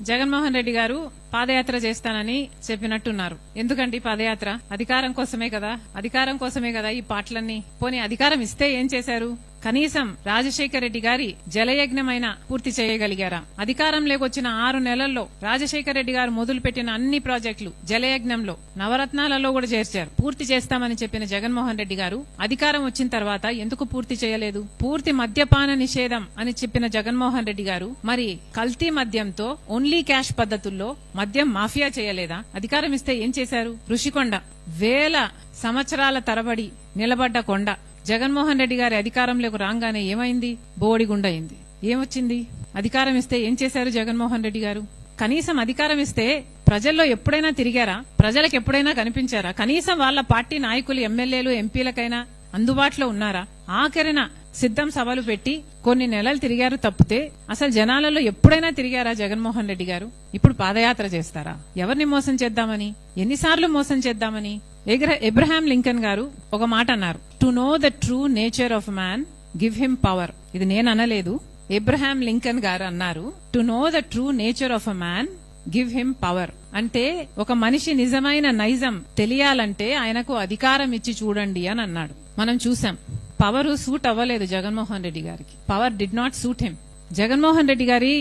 జగన్మోహన్ రెడ్డి గారు పాదయాత్ర చేస్తానని చెప్పినట్టున్నారు. ఎందుకండి పాదయాత్ర? అధికారం కోసమే కదా ఈ పాటలన్నీ. పోనీ అధికారం ఇస్తే ఏం చేశారు? కనీసం రాజశేఖర రెడ్డి గారి జలయజ్ఞమైన పూర్తి చేయగలిగారా? అధికారం లేకొచ్చిన 6 నెలల్లో రాజశేఖర రెడ్డి గారు మొదలుపెట్టిన అన్ని ప్రాజెక్టులు జలయజ్ఞంలో నవరత్నాలలో కూడా చేర్చారు. పూర్తి చేస్తామని చెప్పిన జగన్మోహన్ రెడ్డి గారు అధికారం వచ్చిన తర్వాత ఎందుకు పూర్తి చేయలేదు? పూర్తి మద్యపాన నిషేధం అని చెప్పిన జగన్మోహన్ రెడ్డి గారు మరి కల్తీ మద్యంతో ఓన్లీ క్యాష్ పద్ధతుల్లో మద్యం మాఫియా చేయలేదా? అధికారం ఇస్తే ఏం చేశారు? ఋషికొండ వేల సంవత్సరాల తరబడి నిలబడ్డ కొండ జగన్మోహన్ రెడ్డి గారి అధికారంలోకి రాగానే ఏమైంది? బోడిగుండయింది. ఏమొచ్చింది? అధికారం ఇస్తే ఏం చేశారు జగన్మోహన్ రెడ్డి గారు? కనీసం అధికారం ఇస్తే ప్రజల్లో ఎప్పుడైనా తిరిగారా? ప్రజలకు ఎప్పుడైనా కనిపించారా? కనీసం వాళ్ళ పార్టీ నాయకులు, ఎమ్మెల్యేలు, ఎంపీలకైనా అందుబాటులో ఉన్నారా? ఆఖరిన సిద్ధం సభలు పెట్టి కొన్ని నెలలు తిరిగారు తప్పితే అసలు జనాలలో ఎప్పుడైనా తిరిగారా జగన్మోహన్ రెడ్డి గారు? ఇప్పుడు పాదయాత్ర చేస్తారా? ఎవరిని మోసం చేద్దామని? ఎన్నిసార్లు మోసం చేద్దామని? ఎబ్రహాం లింకన్ గారు ఒక మాట అన్నారు, to know the true nature of man give him power. ఇది నేను అనలేదు, ఎబ్రహాం లింకన్ గారు అన్నారు. To know the true nature of a man give him power. అంటే ఒక మనిషి నిజమైన నైజం తెలియాలంటే ఆయనకు అధికారం ఇచ్చి చూడండి అని అన్నాడు. మనం చూసాం, పవర్ సూట్ అవ్వలేదు జగన్మోహన్ రెడ్డి గారికి. Power did not suit him. Jaganmohan Reddy గారి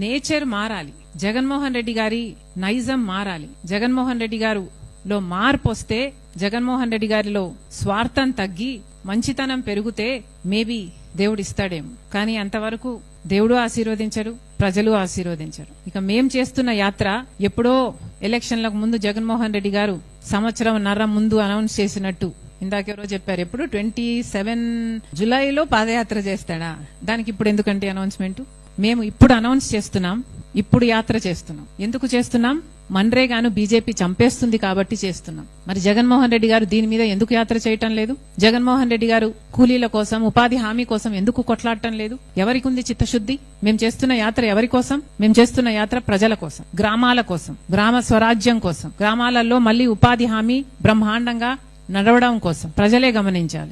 నేచర్ మారాలి, జగన్మోహన్ రెడ్డి గారి నైజం మారాలి. జగన్మోహన్ రెడ్డి గారు లో మార్పు వస్తే, జగన్మోహన్ రెడ్డి గారిలో స్వార్థం తగ్గి మంచితనం పెరిగితే మేబీ దేవుడు ఇస్తాడేమో. కానీ అంతవరకు దేవుడు ఆశీర్వదించరు, ప్రజలు ఆశీర్వదించరు. ఇక మేం చేస్తున్న యాత్ర ఎప్పుడో ఎలక్షన్లకు ముందు జగన్మోహన్ రెడ్డి గారు సంవత్సరంన్నర ముందు అనౌన్స్ చేసినట్టు ఇందాకెవరో చెప్పారు, ఎప్పుడు 27 జులైలో పాదయాత్ర చేస్తాడా? దానికి ఇప్పుడు ఎందుకంటే అనౌన్స్మెంట్? మేము ఇప్పుడు అనౌన్స్ చేస్తున్నాం, ఇప్పుడు యాత్ర చేస్తున్నాం. ఎందుకు చేస్తున్నాం? మన్రేగాను బీజేపీ చంపేస్తుంది కాబట్టి చేస్తున్నాం. మరి జగన్మోహన్ రెడ్డి గారు దీని మీద ఎందుకు యాత్ర చేయటం లేదు? జగన్మోహన్ రెడ్డి గారు కూలీల కోసం, ఉపాధి హామీ కోసం ఎందుకు కొట్లాడటం లేదు? ఎవరికి ఉంది చిత్తశుద్ధి? మేము చేస్తున్న యాత్ర ఎవరి కోసం? మేము చేస్తున్న యాత్ర ప్రజల కోసం, గ్రామాల కోసం, గ్రామ స్వరాజ్యం కోసం, గ్రామాలలో మళ్లీ ఉపాధి హామీ బ్రహ్మాండంగా నడవడం కోసం. ప్రజలే గమనించాలి.